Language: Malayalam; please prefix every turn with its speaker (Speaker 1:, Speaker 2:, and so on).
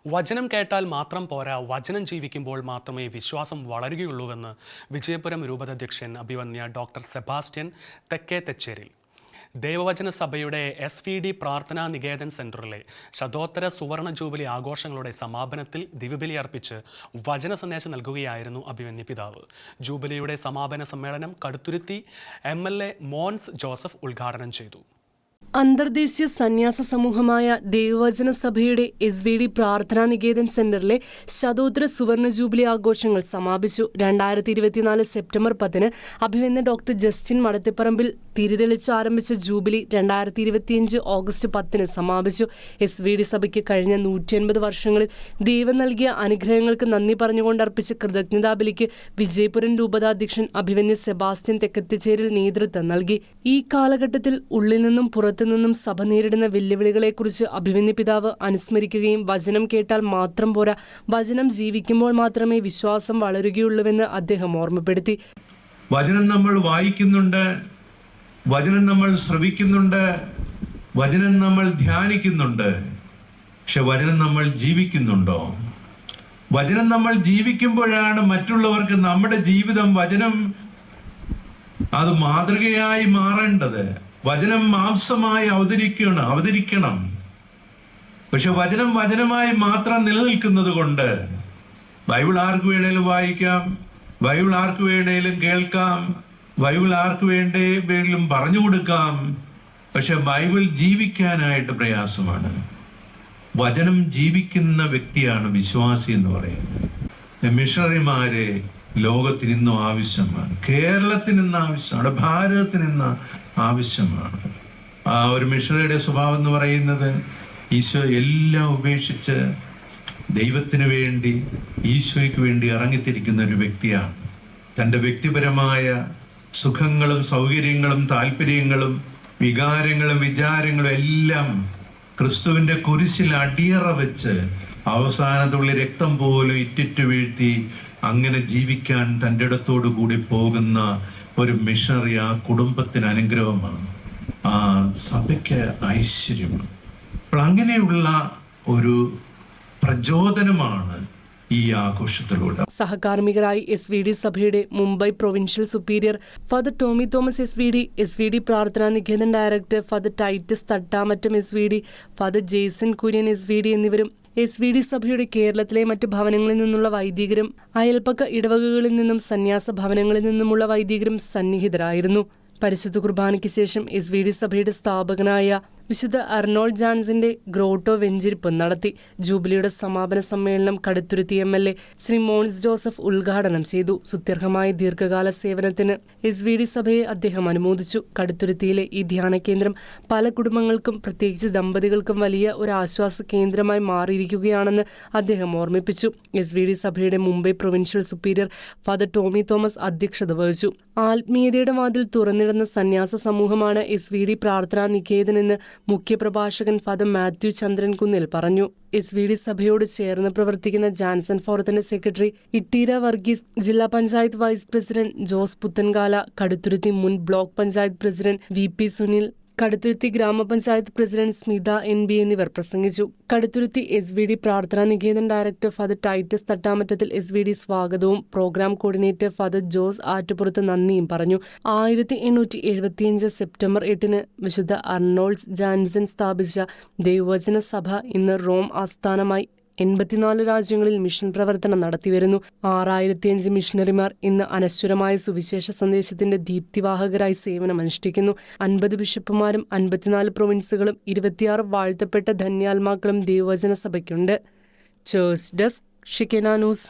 Speaker 1: വചനം കേട്ടാൽ മാത്രം പോരാ, വചനം ജീവിക്കുമ്പോൾ മാത്രമേ വിശ്വാസം വളരുകയുള്ളൂവെന്ന് വിജയപുരം രൂപതാധ്യക്ഷൻ അഭിവന്യ ഡോക്ടർ സെബാസ്റ്റ്യൻ തെക്കേത്തെച്ചേരിൽ. ദൈവവചന സഭയുടെ SVD പ്രാർത്ഥനാ നികേതൻ സെന്ററിലെ ശതോത്തര സുവർണ ജൂബിലി ആഘോഷങ്ങളുടെ സമാപനത്തിൽ ദിവ്യബലി അർപ്പിച്ച് വചന സന്ദേശം നൽകുകയായിരുന്നു അഭിവന്യ പിതാവ്. ജൂബിലിയുടെ സമാപന സമ്മേളനം കടുത്തുരുത്തി MLA മോൻസ് ജോസഫ് ഉദ്ഘാടനം ചെയ്തു.
Speaker 2: അന്തർദേശീയ സന്യാസ സമൂഹമായ ദൈവവചന സഭയുടെ SVD പ്രാർത്ഥനാ നികേതൻ സെന്ററിലെ ശതോത്തര സുവർണ ജൂബിലി ആഘോഷങ്ങൾ സമാപിച്ചു. 2024 സെപ്റ്റംബർ 10 അഭിവന്യ ഡോക്ടർ ജസ്റ്റിൻ മടത്തിപ്പറമ്പിൽ തിരിതെളിച്ച് ആരംഭിച്ച ജൂബിലി 2025 ഓഗസ്റ്റ് 10 സമാപിച്ചു. SVD സഭയ്ക്ക് കഴിഞ്ഞ 180 വർഷങ്ങളിൽ ദൈവം നൽകിയ അനുഗ്രഹങ്ങൾക്ക് നന്ദി പറഞ്ഞുകൊണ്ട് അർപ്പിച്ച കൃതജ്ഞതാബലിക്ക് വിജയപുരം രൂപതാധ്യക്ഷൻ അഭിവന്യ സെബാസ്റ്റ്യൻ തെക്കത്തിച്ചേരിൽ നേതൃത്വം നൽകി. ഈ കാലഘട്ടത്തിൽ ഉള്ളിൽ നിന്നും പുറത്തുനിന്നും സഭ നേരിടുന്ന വെല്ലുവിളികളെക്കുറിച്ച് അഭിവന്യ പിതാവ് അനുസ്മരിക്കുകയും വചനം കേട്ടാൽ മാത്രം പോരാ, വചനം ജീവിക്കുമ്പോൾ മാത്രമേ വിശ്വാസം വളരുകയുള്ളൂവെന്ന് അദ്ദേഹം ഓർമ്മപ്പെടുത്തി.
Speaker 3: വചനം നമ്മൾ വായിക്കുന്നുണ്ട്, വചനം നമ്മൾ ശ്രവിക്കുന്നുണ്ട്, വചനം നമ്മൾ ധ്യാനിക്കുന്നുണ്ട്. പക്ഷെ വചനം നമ്മൾ ജീവിക്കുന്നുണ്ടോ? വചനം നമ്മൾ ജീവിക്കുമ്പോഴാണ് മറ്റുള്ളവർക്ക് നമ്മുടെ ജീവിതം വചനം അത് മാതൃകയായി മാറേണ്ടത്. വചനം മാംസമായി അവതരിക്കണം. പക്ഷെ വചനം വചനമായി മാത്രം നിലനിൽക്കുന്നത് കൊണ്ട് ബൈബിൾ ആർക്ക് വേണേലും വായിക്കാം, ബൈബിൾ ആർക്ക് വേണേലും കേൾക്കാം, ബൈബിൾ ആർക്ക് വേണേലും പറഞ്ഞു കൊടുക്കാം. പക്ഷെ ബൈബിൾ ജീവിക്കാനായിട്ട് പ്രയാസമാണ്. വചനം ജീവിക്കുന്ന വ്യക്തിയാണ് വിശ്വാസി എന്ന് പറയുന്നത്. മിഷണറിമാരെ ലോകത്തിന് ഇന്നും ആവശ്യമാണ്, കേരളത്തിന് ഇന്ന് ആവശ്യമാണ്, ഭാരതത്തിന് ഇന്ന് ആവശ്യമാണ്. ആ ഒരു മിഷണറിയുടെ സ്വഭാവം എന്ന് പറയുന്നത് ഈശോ എല്ലാം ഉപേക്ഷിച്ച് ദൈവത്തിന് വേണ്ടി, ഈശോയ്ക്ക് വേണ്ടി ഇറങ്ങിത്തിരിക്കുന്ന ഒരു വ്യക്തിയാണ്. തൻ്റെ വ്യക്തിപരമായ സുഖങ്ങളും സൗകര്യങ്ങളും താല്പര്യങ്ങളും വികാരങ്ങളും വിചാരങ്ങളും എല്ലാം ക്രിസ്തുവിൻ്റെ കുരിശിൽ അടിയറ വെച്ച് അവസാനത്തുള്ള രക്തം പോലും ഇറ്റിറ്റ് വീഴ്ത്തി അങ്ങനെ ജീവിക്കാൻ തൻ്റെ ഇടത്തോടു കൂടി പോകുന്ന ഒരു മിഷണറി ആ കുടുംബത്തിന് അനുഗ്രഹമാണ്, ആ സഭയ്ക്ക് ഐശ്വര്യമാണ്. അപ്പോൾ അങ്ങനെയുള്ള ഒരു പ്രചോദനമാണ് ഈ ആഘോഷത്തിലൂടെ.
Speaker 2: സഹകാർമ്മികരായി SVD സഭയുടെ Mumbai provincial superior father Tomy Thomas SVD Prarthana Niketan director father Titus Thattamattam SVD, father Jaison Kurian SVD എന്നിവരും SVD സഭയുടെ കേരളത്തിലെ മറ്റ് ഭവനങ്ങളിൽ നിന്നുള്ള വൈദികരും അയൽപ്പക്ക ഇടവകകളിൽ നിന്നും സന്യാസ ഭവനങ്ങളിൽ നിന്നുമുള്ള വൈദികരും സന്നിഹിതരായിരുന്നു. പരിശുദ്ധ കുർബാനയ്ക്ക് ശേഷം SVD സഭയുടെ സ്ഥാപകനായ വിശുദ്ധ അർണോൾഡ് ജാൻസിന്റെ ഗ്രോട്ടോ വെഞ്ചിരിപ്പ് നടത്തി. ജൂബിലിയുടെ സമാപന സമ്മേളനം കടുത്തുരുത്തി MLA ശ്രീ മോൻസ് ജോസഫ് ഉദ്ഘാടനം ചെയ്തു. സുത്യർഹമായ ദീർഘകാല സേവനത്തിന് SVD സഭയെ അദ്ദേഹം അനുമോദിച്ചു. കടുത്തുരുത്തിയിലെ ഈ ധ്യാന കേന്ദ്രം പല കുടുംബങ്ങൾക്കും, പ്രത്യേകിച്ച് ദമ്പതികൾക്കും വലിയ ഒരു ആശ്വാസ കേന്ദ്രമായി മാറിയിരിക്കുകയാണെന്ന് അദ്ദേഹം ഓർമ്മിപ്പിച്ചു. SVD സഭയുടെ Mumbai provincial superior father Tomy Thomas അധ്യക്ഷത വഹിച്ചു. ആത്മീയതയുടെ വാതിൽ തുറന്നിടുന്ന സന്യാസ സമൂഹമാണ് SVD പ്രാർത്ഥനാ നികേതൻ എന്ന് മുഖ്യപ്രഭാഷകൻ ഫാദർ മാത്യു ചന്ദ്രൻ കുന്നിൽ പറഞ്ഞു. SVD സഭയോട് ചേർന്ന് പ്രവർത്തിക്കുന്ന ജാൻസൺ ഫോറത്തിന്റെ സെക്രട്ടറി ഇട്ടീര വർഗീസ്, ജില്ലാ പഞ്ചായത്ത് വൈസ് പ്രസിഡന്റ് ജോസ് പുത്തൻകാല, കടുത്തുരുത്തി മുൻ block panchayat president VP Sunil, Kaduthuruthy ഗ്രാമപഞ്ചായത്ത് പ്രസിഡന്റ് സ്മിത NB എന്നിവർ പ്രസംഗിച്ചു. Kaduthuruthy SVD Prarthana Niketan director father Titus തട്ടാമറ്റത്തിൽ SVD സ്വാഗതവും പ്രോഗ്രാം കോർഡിനേറ്റർ ഫാദർ ജോസ് ആറ്റുപുറത്ത് നന്ദിയും പറഞ്ഞു. 1875 സെപ്റ്റംബർ 8 വിശുദ്ധ അർണോൾഡ് ജാൻസൺ സ്ഥാപിച്ച ദൈവവചന സഭ ഇന്ന് റോം ആസ്ഥാനമായി 84 രാജ്യങ്ങളിൽ മിഷൻ പ്രവർത്തനം നടത്തിവരുന്നു. 6005 മിഷണറിമാർ ഇന്ന് അനശ്വരമായ സുവിശേഷ സന്ദേശത്തിന്റെ ദീപ്തിവാഹകരായി സേവനമനുഷ്ഠിക്കുന്നു. 50 ബിഷപ്പുമാരും 54 പ്രൊവിൻസുകളും 26 വാഴ്ത്തപ്പെട്ട ധന്യാത്മാക്കളും ദൈവവചന സഭയ്ക്കുണ്ട്. Church desk, Shekinah news.